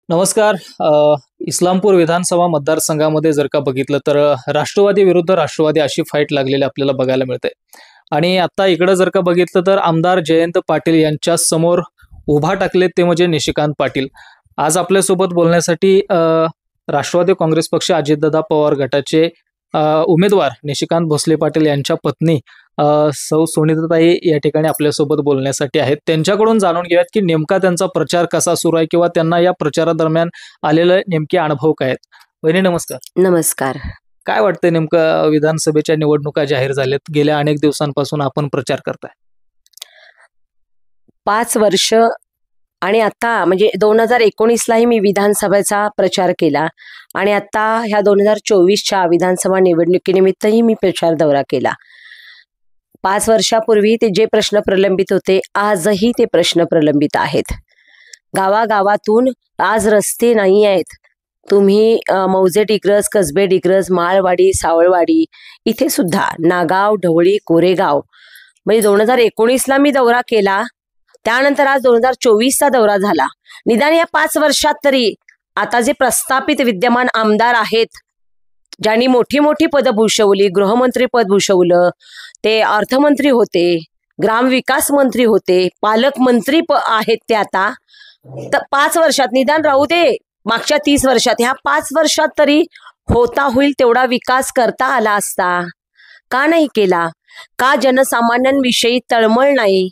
नमस्कार. इस्लामपूर विधानसभा मतदारसंघामध्ये जर का बघितलं तर राष्ट्रवादी विरुद्ध राष्ट्रवादी अशी फाईट लागलेली आपल्याला बघायला मिळते. आणि आता इकडे जर का बघितलं तर आमदार जयंत पाटील यांच्या समोर उभा टाकले ते म्हणजे निशिकांत पाटील. आज आपल्यासोबत बोलण्यासाठी राष्ट्रवादी काँग्रेस पक्ष अजितदादा पवार गटाचे उमेदवार निशिकांत भोसले पाटील यांच्या पत्नी सौ सोनिताताई या ठिकाणी आपल्यासोबत बोलण्यासाठी आहेत. त्यांच्याकडून जाणून घेऊयात की नेमका त्यांचा प्रचार कसा सुरू आहे किंवा त्यांना या प्रचारादरम्यान आलेले नेमके अनुभव काय आहेत. वहिनी नमस्कार. नमस्कार. काय वाटतंय नेमकं विधानसभेच्या निवडणुका जाहीर झाल्यात, गेल्या अनेक दिवसांपासून आपण प्रचार करताय. 5 वर्ष आणि आता म्हणजे 2019लाही मी विधानसभेचा प्रचार केला आणि आता ह्या 2024च्या विधानसभा निवडणुकीनिमित्तही मी प्रचार दौरा केला. 5 वर्षापूर्वी ते जे प्रश्न प्रलंबित होते आजही ते प्रश्न प्रलंबित आहेत. गावागावातून आज रस्ते नाही आहेत. तुम्ही मौजे डिग्रज, कसबे डिग्रज, माळवाडी, सावळवाडी इथे सुद्धा नागाव, ढवळी, कोरेगाव म्हणजे 2019ला मी दौरा केला. त्यानंतर आज 2024चा दौरा झाला. निदान या 5 वर्षात तरी आता जे प्रस्थापित विद्यमान आमदार आहेत, ज्यांनी मोठी मोठी पदं भूषवली, गृहमंत्री पद भूषवलं, ते अर्थमंत्री होते, ग्रामविकास मंत्री होते, पालकमंत्री आहेत ते आता, तर 5 वर्षात निदान राहू दे मागच्या 30 वर्षात, ह्या 5 वर्षात तरी होता होईल तेवढा विकास करता आला असता. का नाही केला? का जनसामान्यांविषयी तळमळ नाही?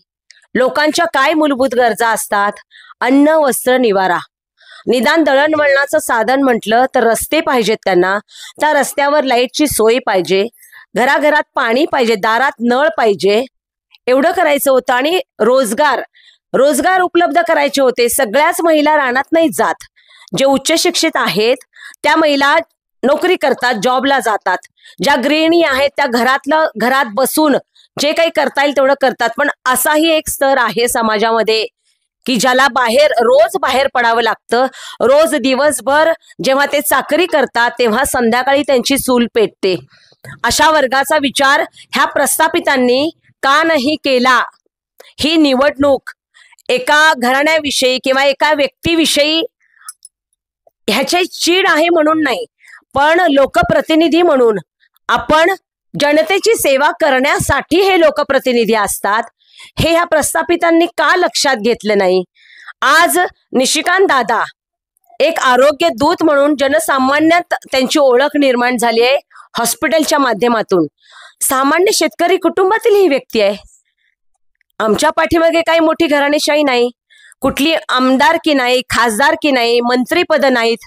लोकांच्या काय मूलभूत गरजा असतात? अन्न, वस्त्र, निवारा. निदान दळणवळणाचं साधन म्हटलं तर रस्ते पाहिजेत त्यांना. त्या रस्त्यावर लाईटची सोय पाहिजे, घराघरात पाणी पाहिजे, दारात नळ पाहिजे. एवढं करायचं होतं. आणि रोजगार उपलब्ध करायचे होते. सगळ्याच महिला रानात नाही जात. जे उच्च शिक्षित आहेत त्या महिला नोकरी करतात, जॉबला जातात. ज्या गृहिणी आहेत त्या घरात बसून जे काही करता येईल तेवढं करतात. पण असाही एक स्तर आहे समाजामध्ये की ज्याला रोज बाहेर पडावं लागतं. रोज दिवसभर जेव्हा ते चाकरी करतात तेव्हा संध्याकाळी त्यांची चूल पेटते. अशा वर्गाचा विचार ह्या प्रस्थापितांनी का नाही केला? ही निवडणूक एका घराण्याविषयी किंवा एका व्यक्तीविषयी ह्याची चीड आहे म्हणून नाही, पण लोकप्रतिनिधी म्हणून आपण जनतेची सेवा करण्यासाठी हे लोकप्रतिनिधी असतात. हे ह्या प्रस्थापितांनी का लक्षात घेतलं नाही? आज निशिकांत दादा एक आरोग्य दूत म्हणून जनसामान्यात त्यांची ओळख निर्माण झाली आहे. हॉस्पिटलच्या माध्यमातून सामान्य शेतकरी कुटुंबातील ही व्यक्ती आहे. आमच्या पाठीमागे काही मोठी घराणेशाही नाही, कुठली आमदारकी नाही, खासदारकी नाही, मंत्रीपद नाहीत.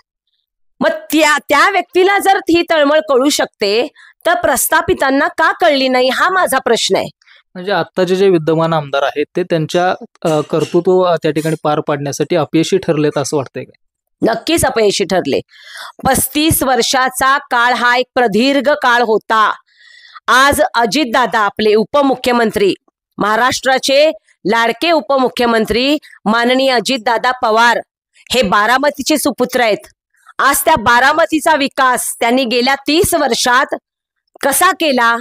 मग त्या व्यक्तीला जर ही तळमळ कळू शकते तर प्रस्थापितांना का कळली नाही, हा माझा प्रश्न आहे. म्हणजे आत्ताचे जे विद्यमान आमदार आहेत ते त्यांच्या कर्तृत्व त्या ठिकाणी पार पाडण्यासाठी अपयशी ठरलेत असं वाटतंय का? नक्कीच अपयशी ठरले. 35 वर्षाचा काळ हा एक प्रदीर्घ काळ होता. आज अजितदादा आपले उपमुख्यमंत्री, महाराष्ट्राचे लाडके उपमुख्यमंत्री माननीय अजितदादा पवार हे बारामतीचे सुपुत्र आहेत. आज त्या बारामतीचा विकास त्यांनी गेल्या 30 वर्षात कसा केला?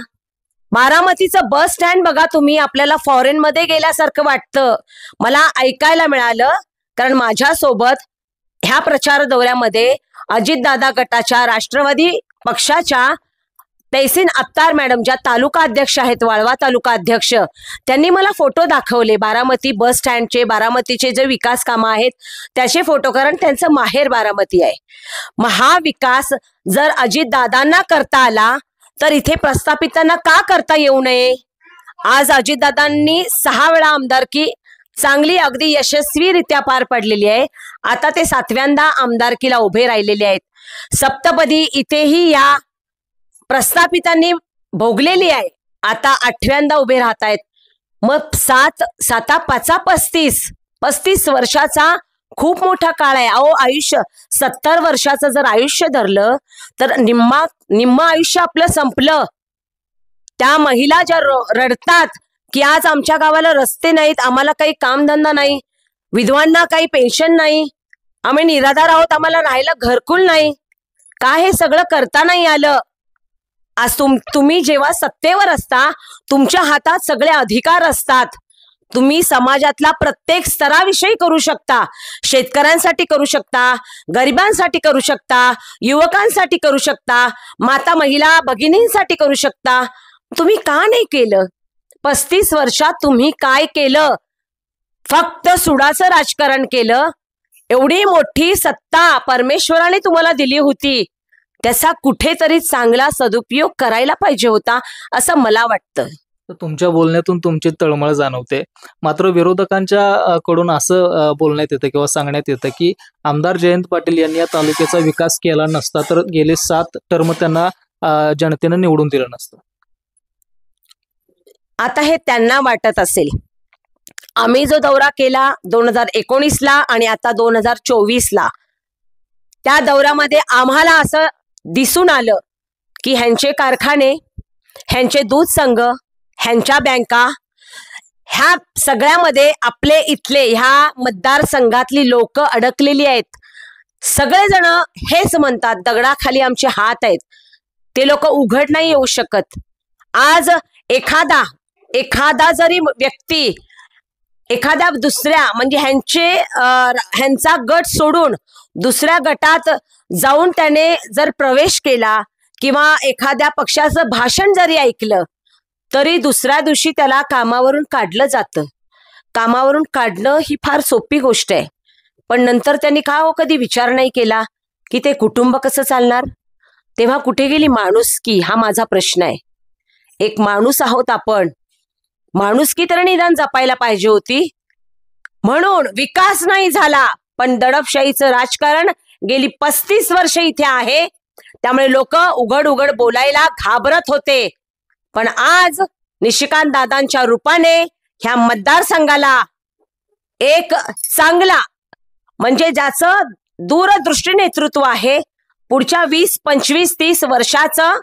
बारामतीचं बस स्टँड बघा तुम्ही, आपल्याला फॉरेन मध्ये गेल्यासारखं वाटतं. मला ऐकायला मिळालं, कारण माझ्यासोबत ह्या प्रचार दौऱ्यामध्ये अजितदादा गटाच्या राष्ट्रवादी पक्षाच्या तैसीन अत्तार मॅडम, ज्या तालुका अध्यक्ष आहेत, वाळवा तालुका अध्यक्ष, त्यांनी मला फोटो दाखवले बारामती बस स्टँडचे, बारामतीचे जे विकास कामं आहेत त्याचे फोटो, कारण त्यांचं माहेर बारामती आहे. मग हा विकास जर अजितदादांना करता आला तर इथे प्रस्थापितांना का करता येऊ नये? आज अजितदादांनी 6 वेळा आमदारकी चांगली अगदी यशस्वीरित्या पार पडलेली आहे. आता ते 7व्यांदा आमदारकीला उभे राहिलेले आहेत. सप्तपदी इथेही या प्रस्थापितांनी भोगलेली आहे. आता 8व्यांदा उभे राहत आहेत. मग 35 वर्षाचा खूप मोठा काळ आहे. अहो, आयुष्य 70 वर्षाचं जर आयुष्य धरलं तर निम्म आयुष्य आपलं संपलं. त्या महिला ज्या रडतात की आज आमच्या गावाला रस्ते नाहीत, आम्हाला काही कामधंदा नाही, विधवांना काही पेन्शन नाही, आम्ही निराधार आहोत, आम्हाला राहायला घरकुल नाही, का हे सगळं करता नाही आलं? आज तुम्ही जेव्हा सत्तेवर असता तुमच्या हातात सगळे अधिकार असतात, तुम्ही समाजातला प्रत्येक स्तराविषयी करू शकता. शेतकऱ्यांसाठी करू शकता, गरिबांसाठी करू शकता, युवकांसाठी करू शकता, माता महिला भगिनींसाठी करू शकता. तुम्ही का नाही केलं? 35 वर्षात तुम्ही काय केलं? फक्त सुडाचं राजकारण केलं. एवढी मोठी सत्ता परमेश्वराने तुम्हाला दिली होती, त्याचा कुठेतरी चांगला सदुपयोग करायला पाहिजे होता असं मला वाटतं. तर तुमच्या बोलण्यातून तुमची तळमळ जाणवते. मात्र विरोधकांच्या कडून असं बोलण्यात येतं किंवा सांगण्यात येतं की आमदार जयंत पाटील यांनी या तालुक्याचा विकास केला नसता तर गेले 7 टर्म त्यांना जनतेनं निवडून दिलं नसतं. आता हे त्यांना वाटत असेल. आम्ही जो दौरा केला 2019ला आणि आता 2024ला, त्या दौऱ्यामध्ये आम्हाला असं दिसून आलं की ह्यांचे कारखाने, ह्यांचे दूध संघ, ह्यांच्या बँका, ह्या सगळ्यामध्ये आपले इथले ह्या मतदारसंघातली लोक अडकलेली आहेत. सगळेजण हेच म्हणतात, दगडाखाली आमचे हात आहेत. ते लोक उघड नाही येऊ शकत. आज एखादा जरी व्यक्ती एखाद्या दुसऱ्या म्हणजे ह्यांचा गट सोडून दुसऱ्या गटात जाऊन त्याने जर प्रवेश केला किंवा एखाद्या पक्षाचं भाषण जरी ऐकलं तरी दुसऱ्या दिवशी त्याला कामावरून काढलं जातं. कामावरून काढणं ही फार सोपी गोष्ट आहे, पण नंतर त्यांनी कधी विचार नाही केला की ते कुटुंब कसं चालणार? तेव्हा कुठे गेली माणुसकी? हा माझा प्रश्न आहे. एक माणूस आहोत आपण, माणुसकी तर निदान जपायला पाहिजे होती. म्हणून विकास नाही झाला, पण दडपशाहीचं राजकारण गेली 35 वर्ष इथे आहे. त्यामुळे लोक उघड उघड बोलायला घाबरत होते. पण आज निशिकांत दादांच्या रूपाने ह्या मतदारसंघाला एक चांगला म्हणजे ज्याचं दूरदृष्टी नेतृत्व आहे, पुढच्या 20, 25, 30 वर्षाचं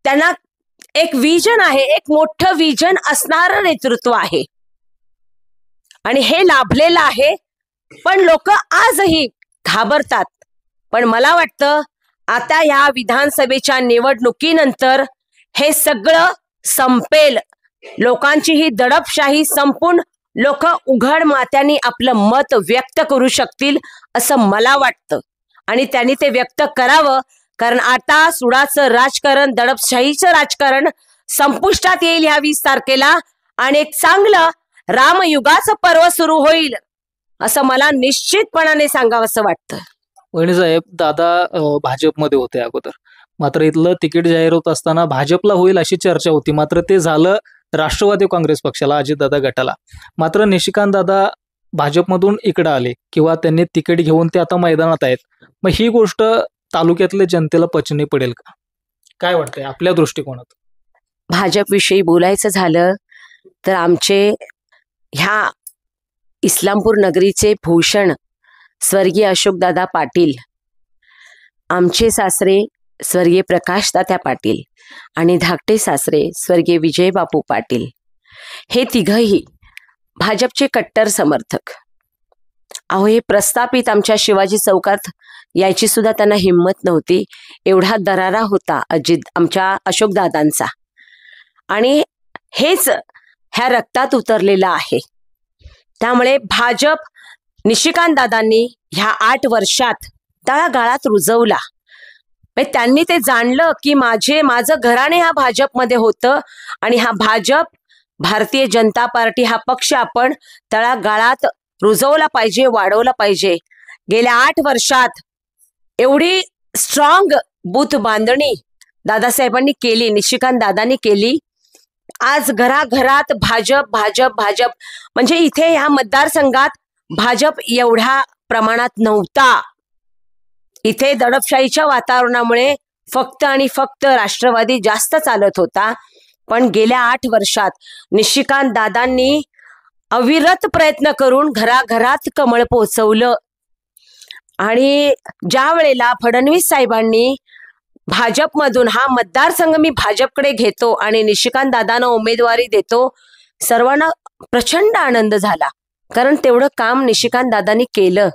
त्यांना एक विजन आहे, एक मोठं विजन असणारं नेतृत्व आहे आणि हे लाभलेलं आहे. पण लोक आजही घाबरतात. पण मला वाटतं आता या विधानसभेच्या निवडणुकीनंतर हे सगळं संपेल. लोकांची ही दडपशाही संपून लोक उघड मात्याने आपलं मत व्यक्त करू शकतील असं मला वाटतं आणि त्यांनी ते व्यक्त करावं. कारण आता सुडाचं राजकारण, दडपशाहीचं राजकारण संपुष्टात येईल ह्या 20 तारखेला आणि एक चांगलं रामयुगाचं पर्व सुरू होईल असं मला निश्चितपणाने सांगावंसं वाटतं. वहिनी साहेब, दादा भाजपमध्ये होते अगोदर, मात्र इथलं तिकीट जाहीर होत असताना भाजपला होईल अशी चर्चा होती. मात्र ते झालं राष्ट्रवादी काँग्रेस पक्षाला, अजितदादा गटाला. मात्र निशिकांत दादा भाजपमधून इकडे आले किंवा त्यांनी तिकीट घेऊन ते आता मैदानात आहेत. मग ही गोष्ट तालुक्यातल्या जनतेला पचनी पडेल का? काय वाटतंय आपल्या दृष्टिकोनात? भाजपविषयी बोलायचं झालं तर आमचे ह्या इस्लामपूर नगरीचे भूषण स्वर्गीय अशोकदादा पाटील, आमचे सासरे स्वर्गीय प्रकाशदादा पाटील आणि धाकटे सासरे स्वर्गीय विजयबापू पाटील, हे तिघही भाजपचे कट्टर समर्थक. अहो, हे प्रस्थापित आमच्या शिवाजी चौकात यायची सुद्धा त्यांना हिंमत नव्हती, एवढा दरारा होता आमच्या अशोकदादांचा. आणि हेच ह्या रक्तात उतरलेलं आहे. त्यामुळे भाजप निशिकांत दादांनी ह्या 8 वर्षात तळागाळात रुजवला. त्यांनी ते जाणलं की माझं घराणे ह्या भाजपमध्ये होतं आणि हा भाजप, भारतीय जनता पार्टी हा पक्ष आपण तळागाळात रुजवला पाहिजे, वाढवला पाहिजे. गेल्या 8 वर्षात एवढी स्ट्रॉंग बूथ बांधणी दादासाहेबांनी केली, निशिकांत दादांनी केली. आज घराघरात भाजप भाजप भाजप, म्हणजे इथे ह्या मतदारसंघात भाजप एवढ्या प्रमाणात नव्हता. इथे दडपशाहीच्या वातावरणामुळे फक्त आणि फक्त राष्ट्रवादी जास्त चालत होता. पण गेल्या 8 वर्षात निशिकांत दादांनी अविरत प्रयत्न करून घराघरात कमळ पोहोचवलं. आणि ज्या वेळेला फडणवीस साहेबांनी भाजपमधून हा मतदारसंघ मी भाजपकडे घेतो आणि निशिकांत दादांना उमेदवारी देतो, सर्वांना प्रचंड आनंद झाला. कारण तेवढं काम निशिकांत दादांनी केलं.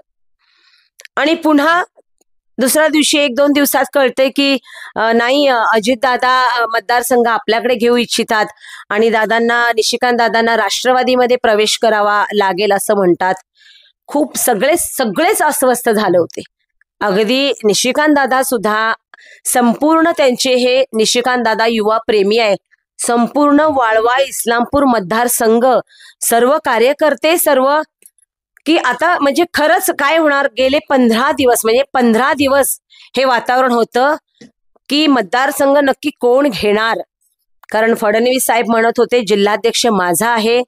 आणि पुन्हा दुसऱ्या दिवशी 1-2 दिवसात कळते की नाही, अजितदादा मतदारसंघ आपल्याकडे घेऊ इच्छितात आणि निशिकांत दादांना राष्ट्रवादीमध्ये प्रवेश करावा लागेल असं म्हणतात. खूप सगळेच अस्वस्थ झाले होते. अगदी निशिकांत दादा सुद्धा, संपूर्ण त्यांचे हे निशिकांत दादा युवा प्रेमी आहे. संपूर्ण वाळवा इस्लामपूर मतदारसंघ, सर्व कार्यकर्ते, सर्व की आता म्हणजे खरंच काय होणार. गेले 15 दिवस हे वातावरण होतं की मतदारसंघ नक्की कोण घेणार. कारण फडणवीस साहेब म्हणत होते जिल्हाध्यक्ष माझा आहे,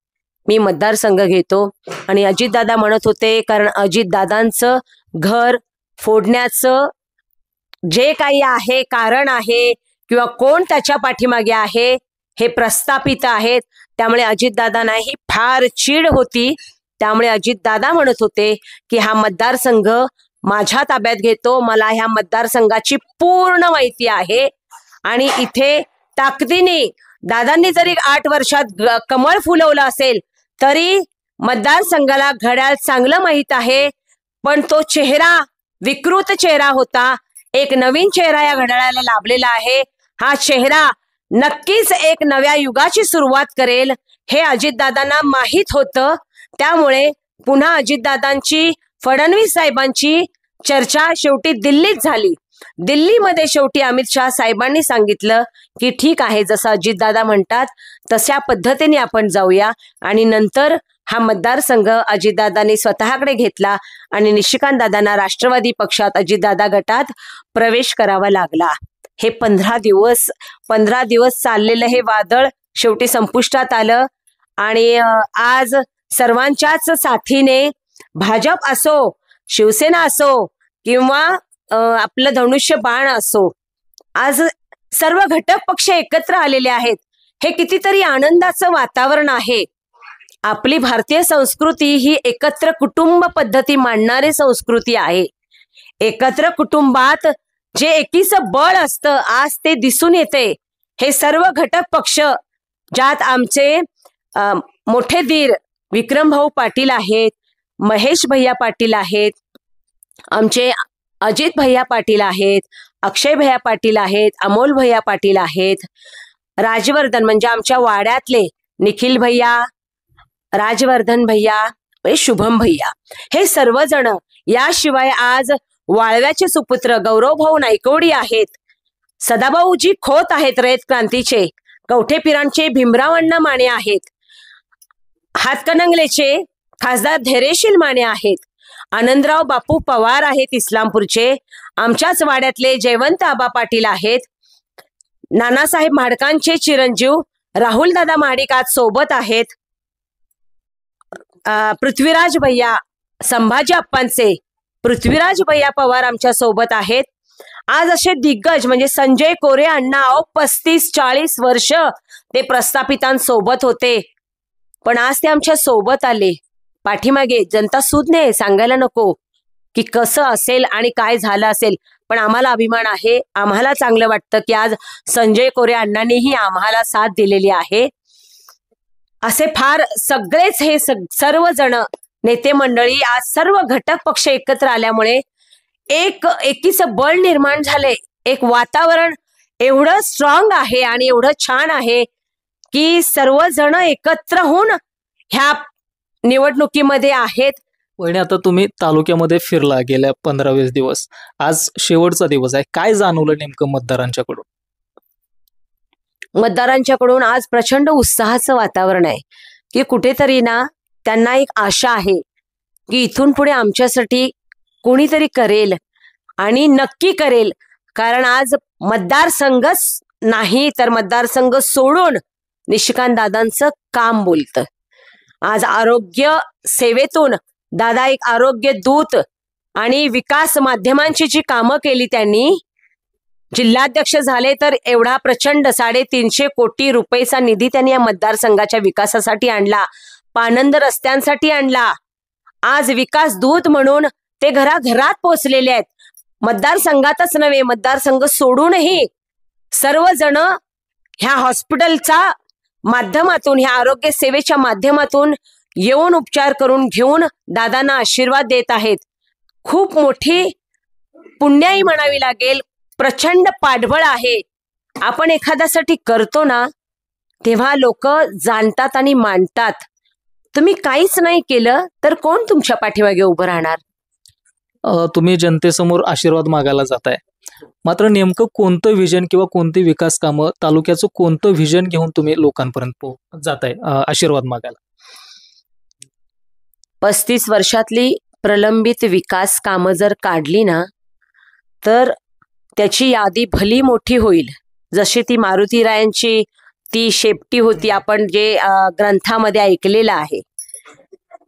मी मतदारसंघ घेतो. आणि अजितदादा म्हणत होते कारण अजितदादांचं घर फोडण्याचं जे काही आहे, कारण आहे किंवा कोण त्याच्या पाठीमागे आहे हे प्रस्थापित आहेत. त्यामुळे अजितदादांना ही फार चीड होती. त्यामुळे अजितदादा म्हणत होते की हा मतदारसंघ माझ्या ताब्यात घेतो, मला ह्या मतदारसंघाची पूर्ण माहिती आहे. आणि इथे ताकदीने दादांनी जरी 8 वर्षात कमळ फुलवलं असेल तरी मतदारसंघाला घड्याळ चांगलं माहित आहे. पण तो चेहरा विकृत चेहरा होता. एक नवीन चेहरा या घड्याळाला लाभलेला आहे. हा चेहरा नक्कीच एक नव्या युगाची सुरुवात करेल हे अजितदादांना माहीत होतं. त्यामुळे पुन्हा अजितदादांची, फडणवीस साहेबांची चर्चा शेवटी दिल्लीत झाली. दिल्लीमध्ये शेवटी अमित शहा साहेबांनी सांगितलं की ठीक आहे, जसं अजितदादा म्हणतात तशा पद्धतीने आपण जाऊया. आणि नंतर हा मतदारसंघ अजितदादांनी स्वतःकडे घेतला आणि निशिकांत दादांना राष्ट्रवादी पक्षात, अजितदादा गटात प्रवेश करावा लागला. हे 15 दिवस चाललेलं हे वादळ शेवटी संपुष्टात आलं. आणि आज सर्वांच्याच साथीने भाजप असो, शिवसेना असो किंवा आपलं धनुष्य बाण असो, आज सर्व घटक पक्ष एकत्र आलेले आहेत. हे कितीतरी आनंदाचं वातावरण आहे. आपली भारतीय संस्कृती ही एकत्र कुटुंब पद्धती मांडणारी संस्कृती आहे. एकत्र कुटुंबात जे एकीचं बळ असतं आज ते दिसून येते. हे सर्व घटक पक्ष, ज्यात आमचे मोठे धीर विक्रम भाऊ पाटील आहेत, महेश भैया पाटील आहेत, आमचे अजित भैया पाटील आहेत, अक्षय भैया पाटील आहेत, अमोल भैया पाटील आहेत, राजवर्धन म्हणजे आमच्या वाड्यातले निखिल भैया, राजवर्धन भैया, शुभम भैया, हे सर्वजण, याशिवाय आज वाळव्याचे सुपुत्र गौरव भाऊ नायकवडी आहेत, सदाभाऊजी खोत आहेत रयत क्रांतीचे, कवठेपिरांचे भीमराव अण्णा माने आहेत, हातकणंगलेचे खासदार धैर्यशील माने आहेत, आनंदराव बापू पवार आहेत इस्लामपूरचे, आमच्याच वाड्यातले जयवंत आबा पाटील आहेत, नानासाहेब म्हाडकांचे चिरंजीव राहुल दादा महाडिक आज सोबत आहेत, पृथ्वीराज भैया, संभाजी अप्पांचे पृथ्वीराज भैया पवार आमच्या सोबत आहेत. आज असे दिग्गज म्हणजे संजय कोरे अण्णा 35-40 वर्ष ते प्रस्थापितांसोबत होते, पण आज ते आमच्या सोबत आले. पाठीमागे जनता सुज्ञ सांगायला नको की कसं असेल आणि काय झालं असेल, पण आम्हाला अभिमान आहे. आम्हाला चांगलं वाटतं की आज संजय कोरे अण्णांनीही आम्हाला साथ दिलेली आहे. असे फार सगळेच हे सर्वजण नेते मंडळी, आज सर्व घटक पक्ष एकत्र आल्यामुळे एकीचं बळ निर्माण झाले. एक वातावरण एवढं स्ट्रॉंग आहे आणि एवढं छान आहे की सर्वजण एकत्र होऊन ह्या निवडणुकीमध्ये आहेत. वहिनी, आता तुम्ही तालुक्यामध्ये फिरला गेल्या 15-20 दिवस, आज शेवटचा दिवस आहे, काय जाणवलं नेमकं मतदारांच्याकडून? मतदारांच्याकडून आज प्रचंड उत्साहाचं वातावरण आहे की कुठेतरी ना त्यांना एक आशा आहे की इथून पुढे आमच्यासाठी कोणीतरी करेल आणि नक्की करेल. कारण आज मतदारसंघच नाही तर मतदारसंघ सोडून निशिकांत दादांचं काम बोलतं. आज आरोग्य सेवेतून दादा एक आरोग्य दूत आणि विकास माध्यमांची जी कामं केली, त्यांनी जिल्हाध्यक्ष झाले तर एवढा प्रचंड 350 कोटी रुपयेचा निधी त्यांनी या मतदारसंघाच्या विकासासाठी आणला, पानंद रस्त्यांसाठी आणला. आज विकास दूत म्हणून ते घराघरात पोहोचलेले आहेत. मतदारसंघातच नव्हे, मतदारसंघ सोडूनही सर्वजण ह्या हॉस्पिटलचा माध्यमातून, ह्या आरोग्य सेवेच्या माध्यमातून येऊन उपचार करून घेऊन दादांना आशीर्वाद देत आहेत. खूप मोठी पुण्याई म्हणावी लागेल, प्रचंड पाठबळ आहे. आपण एखाद्यासाठी करतो ना, तेव्हा लोक जाणतात आणि मानतात. तुम्ही काहीच नाही केलं तर कोण तुमच्या पाठीमागे उभं राहणार? तुम्ही जनतेसमोर आशीर्वाद मागायला जाताय, मात्र नेमकं कोणतं व्हिजन किंवा कोणती विकास कामं, तालुक्याचं कोणतं व्हिजन घेऊन तुम्ही लोकांपर्यंत जाताय आशीर्वाद मागायला? 35 वर्षातली प्रलंबित विकास कामं जर काढली ना, तर त्याची यादी भली मोठी होईल. जशी ती मारुतीरायांची ती शेपटी होती, आपण जे ग्रंथामध्ये ऐकलेलं आहे.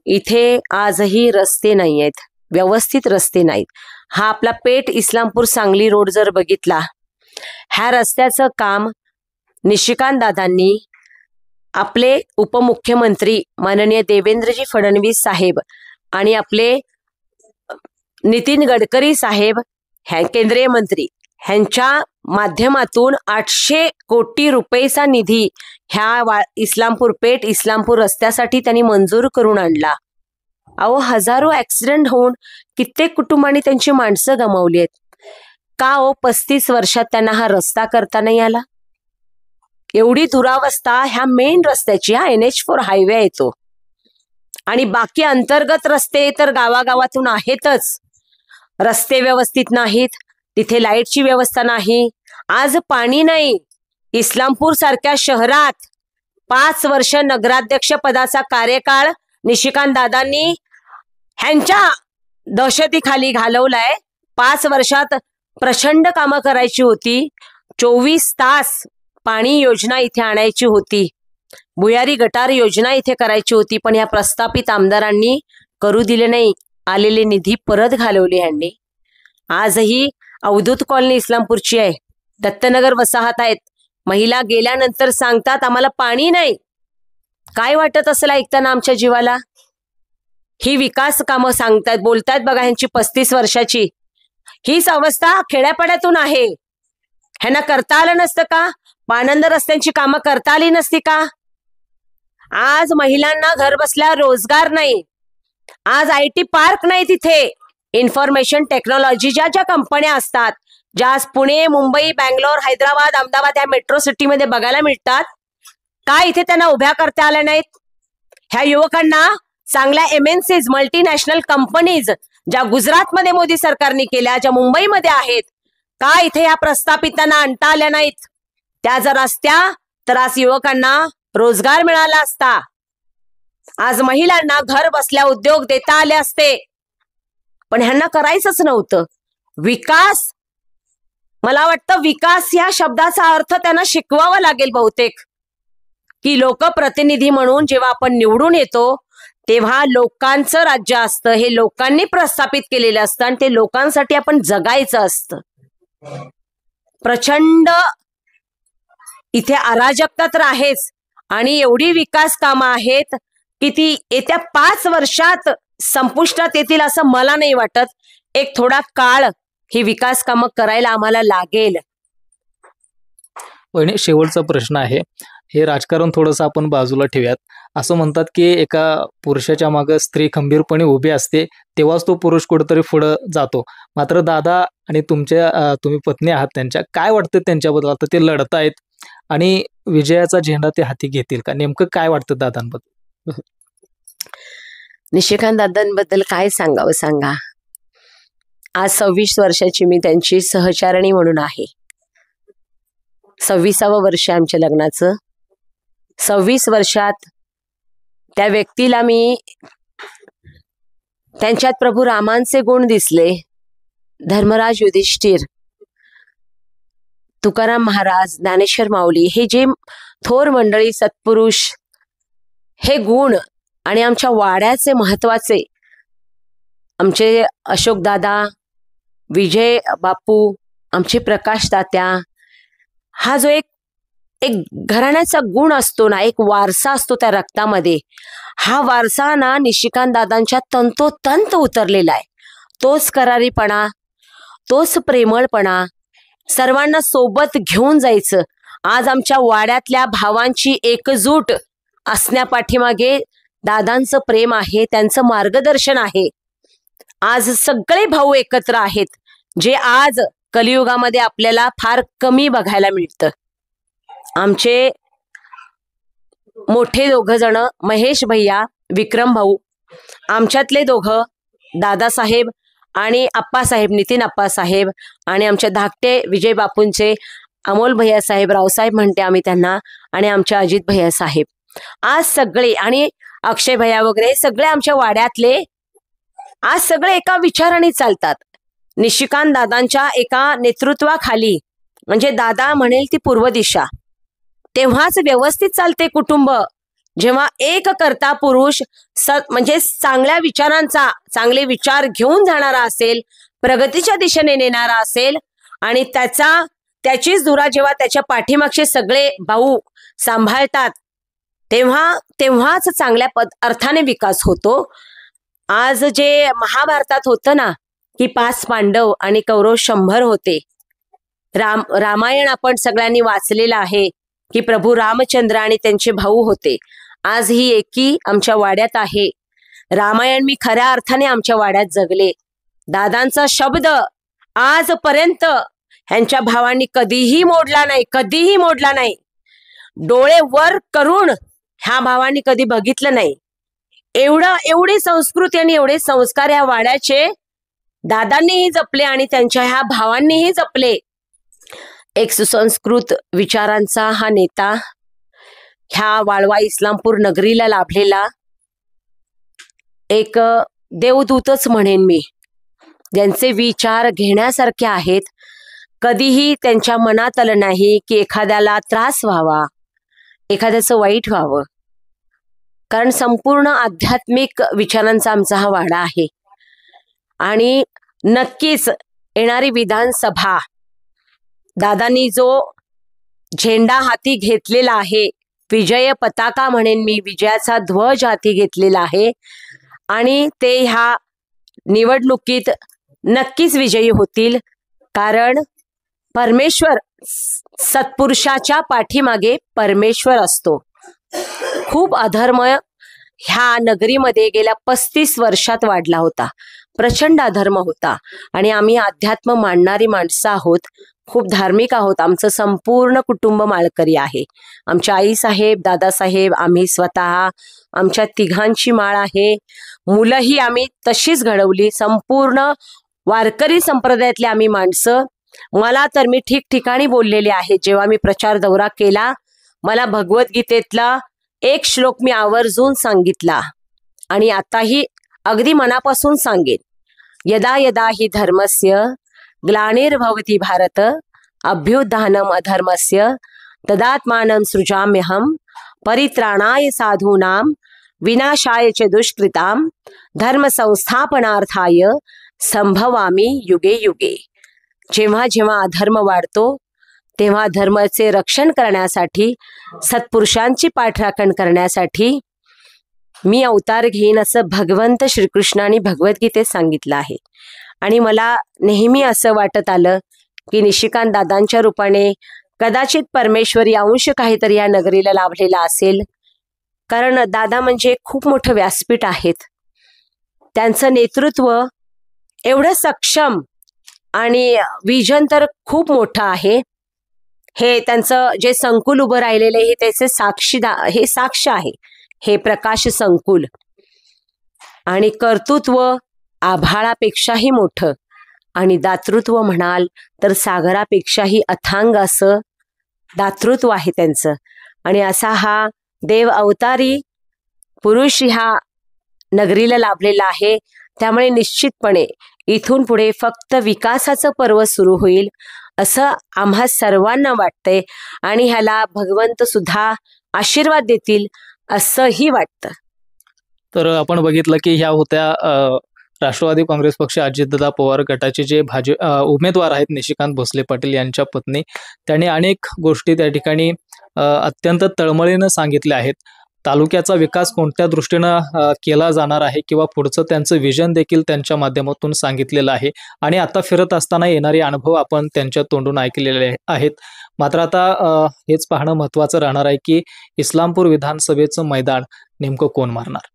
इथे आजही रस्ते नाही आहेत, व्यवस्थित रस्ते नाहीत. हा आपला पेठ इस्लामपूर सांगली रोड जर बघितला, ह्या रस्त्याचं काम निशिकांत दादांनी, आपले उपमुख्यमंत्री माननीय देवेंद्रजी फडणवीस साहेब आणि आपले नितीन गडकरी साहेब, ह्या केंद्रीय मंत्री, ह्यांच्या माध्यमातून 800 कोटी रुपयेचा निधी ह्या इस्लामपूर पेठ इस्लामपूर रस्त्यासाठी त्यांनी मंजूर करून आणला. अहो, हजारो ऍक्सिडेंट होऊन कित्येक कुटुंबांनी त्यांची माणसं गमावली आहेत. का हो 35 वर्षात त्यांना हा रस्ता करता नाही आला? एवढी दुरावस्था ह्या मेन रस्त्याची, हा NH4 हायवे येतो, आणि बाकी अंतर्गत रस्ते तर गावागावातून आहेतच. रस्ते व्यवस्थित नाहीत, तिथे लाईटची व्यवस्था नाही. आज पाणी नाही. इस्लामपूर सारख्या शहरात 5 वर्ष नगराध्यक्ष पदाचा कार्यकाळ निशिकांत दादांनी ह्यांच्या दहशतीखाली घालवलाय. 5 वर्षात प्रचंड कामं करायची होती. 24 तास पाणी योजना इथे आणायची होती, भुयारी गटार योजना इथे करायची होती, पण या प्रस्थापित आमदारांनी करू दिले नाही. आलेले निधी परत घालवले ह्यांनी. आजही अवधूत कॉलनी इस्लामपूरची आहे, दत्तनगर वसाहत आहेत. महिला गेल्यानंतर सांगतात आम्हाला पाणी नाही. काय वाटत असेल ऐकताना आमच्या जीवाला? ही विकास कामं सांगतायत, बोलतायत बघा ह्यांची 35 वर्षाची. हीच अवस्था खेड्यापाड्यातून आहे. ह्यांना करता आलं नसतं का? पाणंद रस्त्यांची कामं करता आली नसती का? आज महिलांना घर बसल्या रोजगार नाही. आज IT पार्क नाही तिथे. इन्फॉर्मेशन टेक्नॉलॉजी ज्या कंपन्या असतात, ज्या आज पुणे, मुंबई, बँगलोर, हैदराबाद, अहमदाबाद या मेट्रो सिटीमध्ये बघायला मिळतात, काय इथे त्यांना उभ्या करता आल्या नाहीत? ह्या युवकांना चांगल्या MNCs, मल्टीनॅशनल कंपनीज ज्या गुजरातमध्ये मोदी सरकारने केल्या, ज्या मुंबईमध्ये आहेत, का इथे या प्रस्थापितांना आणता आल्या नाहीत? त्या जर असत्या तर आज युवकांना रोजगार मिळाला असता. आज महिलांना घर बसल्या उद्योग देता आले असते. पण ह्यांना करायचंच नव्हतं. विकास, मला वाटतं विकास या शब्दाचा अर्थ त्यांना शिकवावा लागेल बहुतेक, की लोकप्रतिनिधी म्हणून जेव्हा आपण निवडून येतो तेव्हा लोकांचं राज्य असतं, हे लोकांनी प्रस्थापित केलेलं असतं आणि ते लोकांसाठी आपण जगायचं असतं. प्रचंड इथे अराजकता तर आहेच, आणि एवढी विकास कामं आहेत की ती येत्या 5 वर्षात संपुष्टात येतील असं मला नाही वाटत. एक थोडा काळ ही विकास कामं करायला आम्हाला लागेल. वहिनी, शेवटचा प्रश्न आहे. हे राजकारण थोडंसं आपण बाजूला ठेवूयात. असं म्हणतात की एका पुरुषाच्या मागे स्त्री खंबीरपणे उभी असते, तेव्हाच तो पुरुष कुठेतरी पुढे जातो. मात्र दादा आणि तुम्ही पत्नी आहात त्यांच्या, काय वाटतं त्यांच्याबद्दल? आता ते लढत आहेत आणि विजयाचा झेंडा ते हाती घेतील का? नेमकं काय वाटतं दादांबद्दल? निशिकांत दादांबद्दल काय सांगावं सांगा. आज 26 वर्षाची मी त्यांची सहचारिणी म्हणून आहे. 26वं वर्ष आमच्या लग्नाचं. 26 वर्षात त्या व्यक्तीला मी त्यांच्यात प्रभू रामांचे गुण दिसले. धर्मराज युधिष्ठिर, तुकाराम महाराज, ज्ञानेश्वर माऊली, हे जे थोर मंडळी सत्पुरुष, हे गुण, आणि आमच्या वाड्याचे महत्वाचे आमचे अशोक दादा, विजय बापू, आमचे प्रकाश तात्या, हा जो एक घराण्याचा गुण असतो ना, एक वारसा असतो त्या रक्तामध्ये, हा वारसा ना निशिकांत दादांच्या तंतोतंत उतरलेला आहे. तोच करारीपणा, तोच प्रेमळपणा, सर्वांना सोबत घेऊन जायचं. आज आमच्या वाड्यातल्या भावांची एकजूट असण्यापाठीमागे दादांचं प्रेम आहे, त्यांचं मार्गदर्शन आहे. आज सगळे भाऊ एकत्र आहेत. जे आज कलियुगामध्ये आपल्याला फार कमी बघायला मिळतं. आमचे मोठे दोघं जण महेश भैया, विक्रम भाऊ, आमच्यातले दोघं दादासाहेब आणि आप्पासाहेब, नितीन आप्पासाहेब, आणि आमच्या धाकटे विजय बापूंचे अमोल भैया साहेब, रावसाहेब म्हणते आम्ही त्यांना, आणि आमच्या अजित भैया साहेब, आज सगळे, आणि अक्षय भैया वगैरे सगळे आमच्या वाड्यातले आज सगळे एका विचाराने चालतात. निशिकांत दादांच्या एका नेतृत्वाखाली, म्हणजे दादा म्हणेल ती पूर्व दिशा, तेव्हाच व्यवस्थित चालते कुटुंब. जेव्हा एक करता पुरुष म्हणजे चांगल्या विचारांचा, चांगले विचार घेऊन जाणारा असेल, प्रगतीच्या दिशेने नेणारा असेल, आणि त्याचीच धुरा जेव्हा त्याच्या पाठीमागचे सगळे भाऊ सांभाळतात, तेव्हाच चांगल्या अर्थाने विकास होतो. आज जे महाभारतात होतं ना, की 5 पांडव आणि कौरव 100 होते. रामायण आपण सगळ्यांनी वाचलेलं आहे, की प्रभू रामचंद्र आणि त्यांचे भाऊ होते. आज ही एकी आमच्या वाड्यात आहे. रामायण मी खऱ्या अर्थाने आमच्या वाड्यात जगले. दादांचा शब्द आजपर्यंत ह्यांच्या भावांनी कधीही मोडला नाही, कधीही मोडला नाही. डोळे वर करून ह्या भावांनी कधी बघितलं नाही. एवढी संस्कृती आणि एवढे संस्कार ह्या वाड्याचे दादांनीही जपले आणि त्यांच्या ह्या भावांनीही जपले. एक सुसंस्कृत विचारांचा हा नेता, ह्या वाळवा इस्लामपूर नगरीला लाभलेला एक देवदूतच म्हणेन मी. ज्यांचे विचार घेण्यासारखे आहेत. कधीही त्यांच्या मनात आलं नाही की एखाद्याला त्रास व्हावा, एखाद्याचं वाईट व्हावं. कारण संपूर्ण आध्यात्मिक विचारांचा आमचा हा वाडा आहे. आणि नक्कीच येणारी विधानसभा, दादांनी जो झेंडा हाती घेतलेला आहे, विजय पताका म्हणेन मी, विजयाचा ध्वज हाती घेतलेला आहे, आणि ते ह्या निवडणुकीत नक्कीच विजयी होतील. कारण परमेश्वर, सत्पुरुषाच्या पाठीमागे परमेश्वर असतो. खूप अधर्म ह्या नगरीमध्ये गेल्या 35 वर्षात वाढला होता. प्रचंड अधर्म होता. आणि आम्ही अध्यात्म मांडणारी माणसं आहोत, खूप धार्मिक आहोत. आमचं संपूर्ण कुटुंब माळकरी आहे. आमच्या आईसाहेब, दादासाहेब, आम्ही स्वतः, आमच्या तिघांची माळ आहे. मुलंही आम्ही तशीच घडवली. संपूर्ण वारकरी संप्रदायातले आम्ही माणसं. मला तर मी ठिकठिकाणी बोललेले आहे. जेव्हा मी प्रचार दौरा केला, मला भगवद्गीतेतला एक श्लोक मी आवर्जून सांगितला, आणि आताही अगदी मनापासून सांगेन. यदा यदा हि धर्मस्य ग्लानिर्भवति भारत अभ्युत्थानम् अधर्मस्य तदात्मानं सृजाम्यहं परित्राणाय साधूनां विनाशाय च दुष्कृतां धर्म संस्थापनार्थाय संभवामी युगे युगे. जेव्हा जेव्हा अधर्म वाढतो, तेव्हा धर्माचे रक्षण करण्यासाठी, सत्पुरुषांची पाठराखण करण्यासाठी मी अवतार घेईन, असं भगवंत श्रीकृष्णाने भगवद्गीतेत सांगितलं आहे. आणि मला नेहमी असं वाटत आलं की निशिकांत दादांच्या रूपाने कदाचित परमेश्वरी अंश काहीतरी या नगरीला लाभलेला असेल. कारण दादा म्हणजे खूप मोठं व्यासपीठ आहेत. त्यांचं नेतृत्व एवढं सक्षम आणि विजन तर खूप मोठं आहे. हे त्यांचं जे संकुल उभं राहिलेलं हे त्याचे हे साक्ष आहे. हे प्रकाश संकुल. आणि कर्तृत्व आभाळापेक्षाही मोठं, आणि दातृत्व म्हणाल तर सागरापेक्षाही अथांग असं दातृत्व आहे त्यांचं. आणि असा हा देव अवतारी पुरुष ह्या नगरीला लाभलेला आहे. त्यामुळे निश्चितपणे इथून पुढे फक्त विकासाचं पर्व सुरू होईल असं आम्हा सर्वांना वाटतंय. आणि ह्याला भगवंत सुद्धा आशीर्वाद देतील असंही वाटतं. तर आपण बघितलं की ह्या होत्या राष्ट्रवादी काँग्रेस पक्ष अजितदादा पवार गटाचे जे उमेदवार आहेत निशिकांत भोसले पाटील यांच्या पत्नी. त्यांनी अनेक गोष्टी त्या ठिकाणी अत्यंत तळमळीनं सांगितल्या आहेत. तालुक्याचा विकास कोणत्या दृष्टीनं केला जाणार आहे किंवा पुढचं त्यांचं विजन देखील त्यांच्या माध्यमातून सांगितलेलं आहे. आणि आता फिरत असताना येणारे अनुभव आपण त्यांच्या तोंडून ऐकलेले आहेत. मात्र आता हेच पाहणं महत्त्वाचं राहणार आहे की इस्लामपूर विधानसभेचं मैदान नेमकं कोण मारणार.